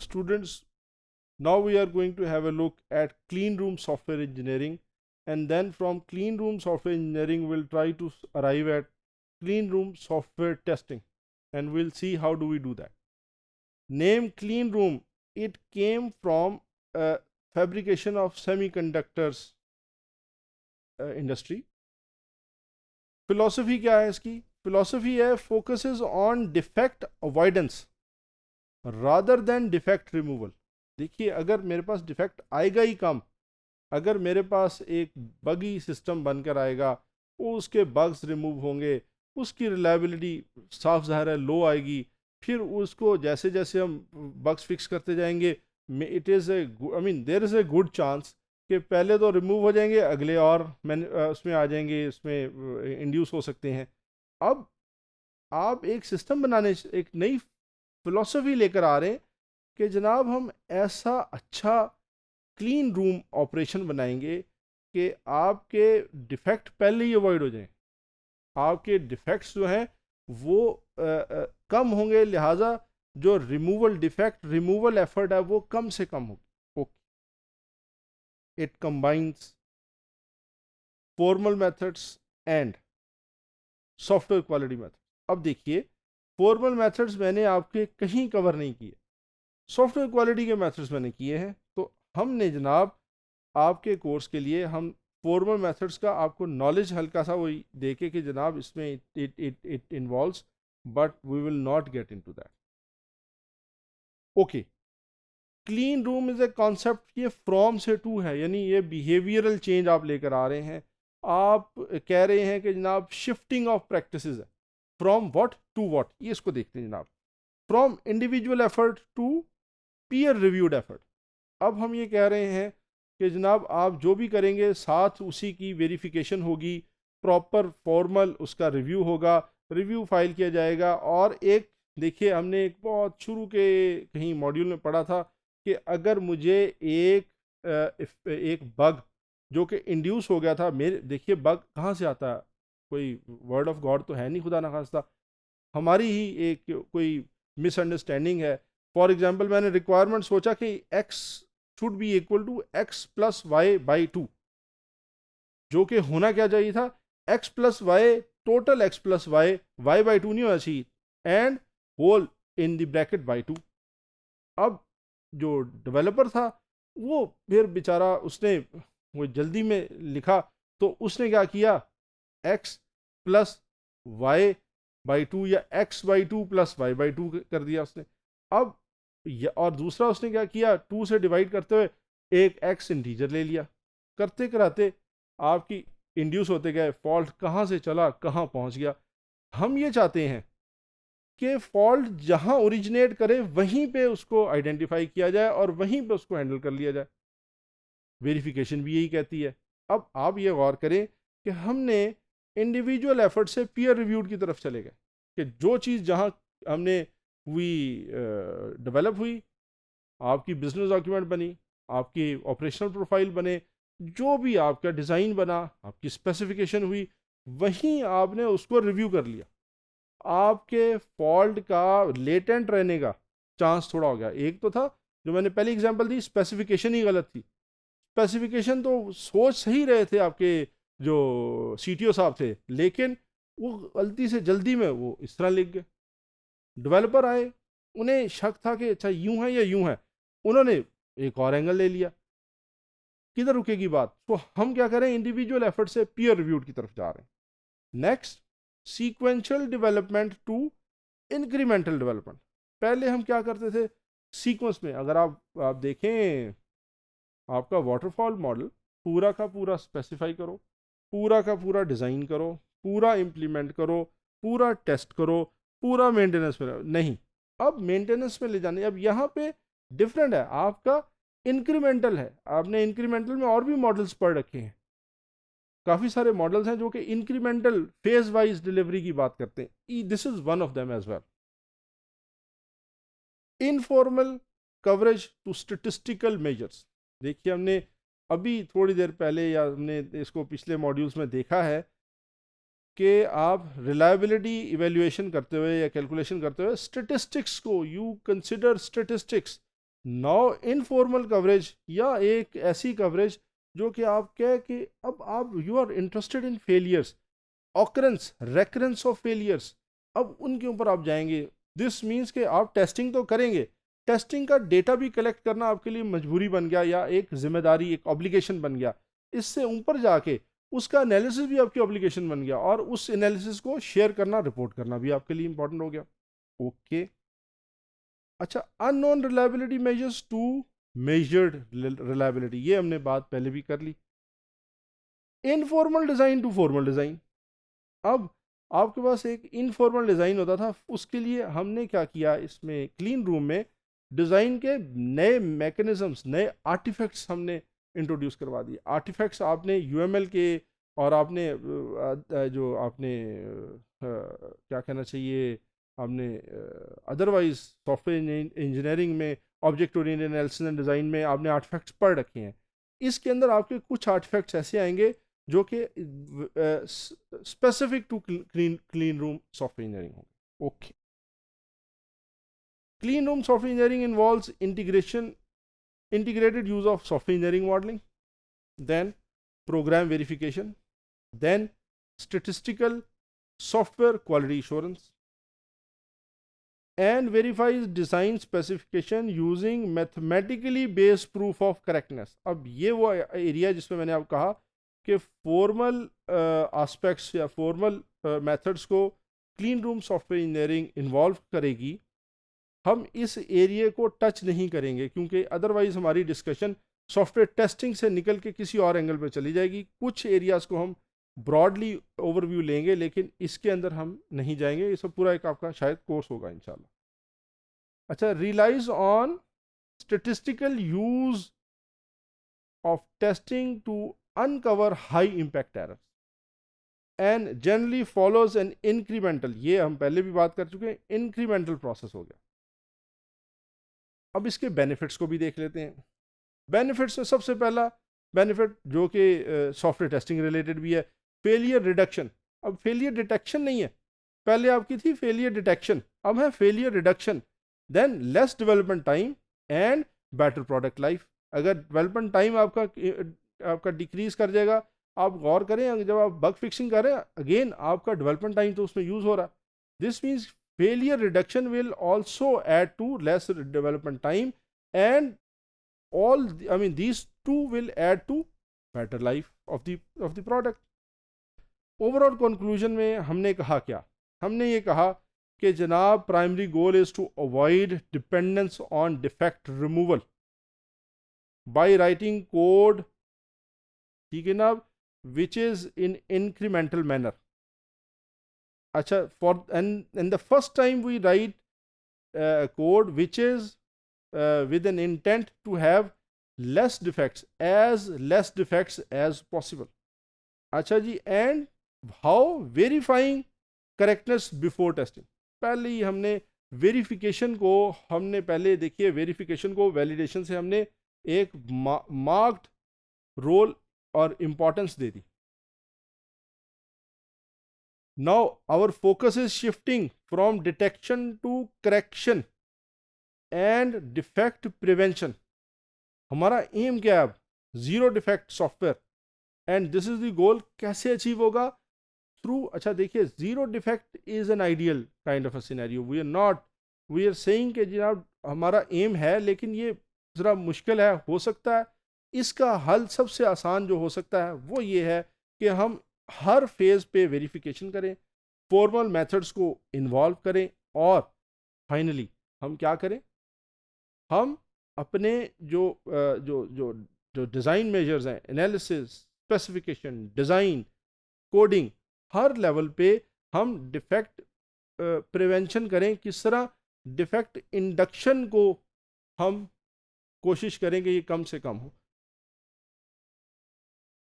students, now we are going to have a look at clean room software engineering, and then from clean room software engineering we'll try to arrive at clean room software testing, and we'll see how do we do that. Name clean room, it came from fabrication of semiconductors industry. Philosophy क्या है इसकी? Philosophy है focuses on defect avoidance rather than defect removal. देखिए, अगर मेरे पास defect आएगा ही कम, अगर मेरे पास एक बगी सिस्टम बनकर आएगा, वो उसके बग्स रिमूव होंगे, उसकी रिलायबिलिटी साफ ज़ाहिर है लो आएगी, फिर उसको जैसे जैसे हम बग्स फिक्स करते जाएंगे, it is a I mean there is a good chance कि पहले तो रिमूव हो जाएंगे, अगले और उसमें आ जाएंगे, इसमें इंड्यूस हो सकते हैं. अब आप एक सिस्टम बनाने, एक नई फिलॉसफी लेकर आ रहे हैं कि जनाब हम ऐसा अच्छा क्लीन रूम ऑपरेशन बनाएंगे कि आपके डिफेक्ट पहले ही अवॉइड हो जाएं, आपके डिफेक्ट्स जो हैं वो कम होंगे, लिहाजा जो डिफेक्ट रिमूवल एफर्ट है वो कम से कम होगी. It combines formal methods and software quality methods. अब देखिए, फॉर्मल मेथड्स मैंने आपके कहीं कवर नहीं किए, सॉफ्टवेयर क्वालिटी के मेथड्स मैंने किए हैं. तो हमने जनाब आपके कोर्स के लिए हम फॉर्मल मेथड्स का आपको नॉलेज हल्का सा वही देके कि जनाब इसमें it involves, but we will not get into that. Okay, clean room is a concept, ये फ्रॉम से टू है, यानी ये बिहेवियरल चेंज आप लेकर आ रहे हैं. आप कह रहे हैं कि जनाब शिफ्टिंग ऑफ प्रैक्टिसेस है, फ्रॉम व्हाट टू व्हाट. ये इसको देखते हैं जनाब, from individual effort to peer reviewed effort. अब हम ये कह रहे हैं कि जनाब आप जो भी करेंगे साथ उसी की वेरिफिकेशन होगी, प्रॉपर फॉर्मल उसका रिव्यू होगा, रिव्यू फाइल किया जाएगा. और एक देखिए, हमने एक बहुत शुरू के कहीं मॉड्यूल में पढ़ा था कि अगर मुझे एक बग जो कि इंड्यूस हो गया था, मेरे देखिए बग कहाँ से आता है, कोई वर्ड ऑफ गॉड तो है नहीं, खुदा ना खास्ता, हमारी ही एक कोई मिसअंडरस्टैंडिंग है. फॉर एग्जांपल, मैंने रिक्वायरमेंट सोचा कि x should be equal to x plus y by 2, जो कि होना क्या चाहिए था, x plus y total x plus y by 2 नहीं होना चाहिए, and whole in the bracket by 2. अब जो डेवलपर था वो फिर बेचारा, उसने वो जल्दी में लिखा, तो उसने क्या किया, x प्लस वाई बाई 2 या x by 2 plus y by 2 कर दिया उसने. अब और दूसरा उसने क्या किया, 2 से डिवाइड करते हुए एक x इंटीजर ले लिया. करते कराते आपकी इंड्यूस होते गए, फॉल्ट कहाँ से चला कहाँ पहुँच गया. हम ये चाहते हैं कि फॉल्ट जहां ओरिजिनेट करे वहीं पे उसको आइडेंटिफाई किया जाए और वहीं पे उसको हैंडल कर लिया जाए. वेरिफिकेशन भी यही कहती है. अब आप ये गौर करें कि हमने इंडिविजुअल एफर्ट से पीयर रिव्यूड की तरफ चले गए कि जो चीज़ जहां हमने हुई डेवलप हुई, आपकी बिजनेस डॉक्यूमेंट बनी, आपकी ऑपरेशनल प्रोफाइल बने, जो भी आपका डिज़ाइन बना, आपकी स्पेसिफिकेशन हुई, वहीं आपने उसको रिव्यू कर लिया. आपके फॉल्ट का लेटेंट रहने का चांस थोड़ा हो गया. एक तो था जो मैंने पहली एग्जांपल दी, स्पेसिफिकेशन ही गलत थी. स्पेसिफिकेशन तो सोच सही रहे थे आपके जो सीटीओ साहब थे, लेकिन वो गलती से जल्दी में वो इस तरह लिख गए. डेवलपर आए, उन्हें शक था कि अच्छा यूं है या यूं है, उन्होंने एक और एंगल ले लिया. किधर रुकेगी बात? तो हम क्या करें, इंडिविजुअल एफर्ट से पीयर रिव्यूड की तरफ जा रहे हैं. Next, sequential development to incremental development. पहले हम क्या करते थे, सीक्वेंस में अगर आप देखें आपका वाटरफॉल मॉडल, पूरा का पूरा स्पेसिफाई करो, पूरा का पूरा डिज़ाइन करो, पूरा इम्प्लीमेंट करो, पूरा टेस्ट करो, पूरा मेंटेनेंस में नहीं. अब मेंटेनेंस में ले जाने, अब यहाँ पे डिफरेंट है, आपका इंक्रीमेंटल है. आपने इंक्रीमेंटल में और भी मॉडल्स पढ़ रखे हैं, काफ़ी सारे मॉडल्स हैं जो कि इंक्रीमेंटल फेज वाइज डिलीवरी की बात करते हैं. This is one of them as well. Informal coverage to statistical measures. देखिए, हमने अभी थोड़ी देर पहले या हमने इसको पिछले मॉड्यूल्स में देखा है कि आप रिलायबिलिटी इवेल्युएशन करते हुए या कैलकुलेशन करते हुए स्टेटिस्टिक्स को, you consider statistics now informal coverage, या एक ऐसी कवरेज जो कि आप कह कि अब आप you are interested in failures, occurrence recurrence of failures, अब उनके ऊपर आप जाएंगे। दिस मीन्स कि आप टेस्टिंग तो करेंगे, टेस्टिंग का डेटा भी कलेक्ट करना आपके लिए मजबूरी बन गया या एक जिम्मेदारी, एक ऑब्लिगेशन बन गया। इससे ऊपर जाके उसका एनालिसिस भी आपकी ऑब्लिगेशन बन गया, और उस एनालिसिस को शेयर करना, रिपोर्ट करना भी आपके लिए इंपॉर्टेंट हो गया। ओके अच्छा, unknown reliability measures to measured reliability, ये हमने बात पहले भी कर ली। Informal design to formal design, अब आपके पास एक इनफॉर्मल डिज़ाइन होता था, उसके लिए हमने क्या किया, इसमें क्लीन रूम में डिज़ाइन के नए मैकेनिज्म्स, नए आर्टिफैक्ट्स हमने इंट्रोड्यूस करवा दिए। आर्टिफैक्ट्स आपने यूएमएल के, और आपने जो आपने क्या कहना चाहिए, आपने अदरवाइज सॉफ्टवेयर इंजीनियरिंग में object oriented analysis and design में आपने आर्टिफैक्ट्स पढ़ रखे हैं। इसके अंदर आपके कुछ आर्टिफैक्ट्स ऐसे आएंगे जो कि specific to clean room software engineering होंगे। Okay, clean room software engineering involves integrated use of software engineering modeling, then program verification, then statistical software quality assurance, and verifies design specification using mathematically based proof of correctness। अब ये वो area जिसमें मैंने आपको कहा कि formal aspects या formal methods को clean room software engineering involve करेगी। हम इस एरिया को टच नहीं करेंगे क्योंकि अदरवाइज हमारी डिस्कशन सॉफ्टवेयर टेस्टिंग से निकल के किसी और एंगल पे चली जाएगी। कुछ एरियाज़ को हम ब्रॉडली ओवरव्यू लेंगे, लेकिन इसके अंदर हम नहीं जाएंगे। ये सब पूरा एक आपका शायद कोर्स होगा इंशाल्लाह। अच्छा, relies on statistical use of testing to uncover high impact errors and generally follows an incremental, ये हम पहले भी बात कर चुके हैं, इंक्रीमेंटल प्रोसेस हो गया। अब इसके बेनिफिट्स को भी देख लेते हैं। बेनिफिट्स में सबसे पहला बेनिफिट जो कि सॉफ्टवेयर टेस्टिंग रिलेटेड भी है, फेलियर रिडक्शन। अब फेलियर डिटेक्शन नहीं है, पहले आपकी थी फेलियर डिटेक्शन, अब है failure reduction. Than less development time and better product life. अगर डेवलपमेंट टाइम आपका डिक्रीज कर जाएगा, आप गौर करें जब आप बग फिक्सिंग कर रहे हैं, अगेन आपका डेवलपमेंट टाइम तो उसमें यूज़ हो रहा है। This means failure reduction will also add to less development time, and these two will add to better life of the product। overall conclusion में हमने कहा क्या, हमने ये कहा कि जनाब primary goal is to avoid dependence on defect removal by writing code, ठीक है ना, which is in incremental manner. अच्छा, and the first time we write code which is with an intent to have less defects as possible। अच्छा जी, and how verifying correctness before testing, पहले ही हमने verification को, हमने पहले देखिए वेरिफिकेशन को validation से हमने एक मार्क्ड रोल और importance they the. Now our focus is shifting from detection to correction and defect prevention। हमारा एम क्या है अब, zero defect software, and this is the goal. कैसे अचीव होगा, थ्रू, अच्छा देखिए, zero defect is an ideal kind of a scenario. We are saying कि जनाब हमारा एम है, लेकिन ये ज़रा मुश्किल है। हो सकता है इसका हल सबसे आसान जो हो सकता है वो ये है कि हम हर फेज पे वेरिफिकेशन करें, फॉर्मल मेथड्स को इन्वॉल्व करें, और फाइनली हम क्या करें, हम अपने जो जो जो जो डिज़ाइन मेजर्स हैं, एनालिसिस, स्पेसिफिकेशन, डिज़ाइन, कोडिंग, हर लेवल पे हम डिफेक्ट प्रिवेंशन करें। किस तरह, डिफेक्ट इंडक्शन को हम कोशिश करें कि ये कम से कम हो।